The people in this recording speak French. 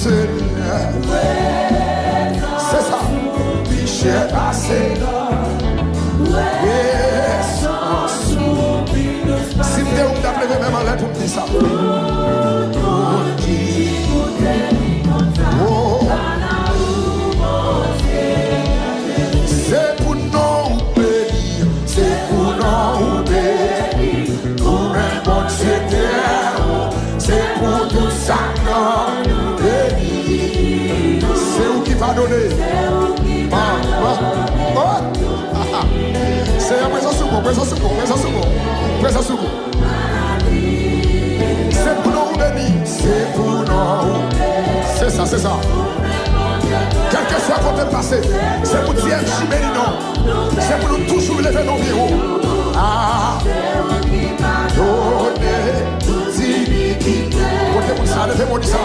Seigneur. C'est ça. J'ai passé. Si tu es d'appeler même en l'air pour me dire ça. C'est pour nous bénir, c'est pour nous bénir. Pour un bon Seigneur, c'est pour tout ça nous bénir. C'est où qui va donner. C'est la présence sur vous, présence sur vous, présence sur vous, présence sur vous. C'est pour nous bénir, c'est pour nous. C'est ça, c'est ça. Quel que soit côté passé, c'est pour dire Chimène non. C'est pour nous toujours lever nos bureaux. Ah, donner toute iniquité. Côté pour ça, levez-moi ça.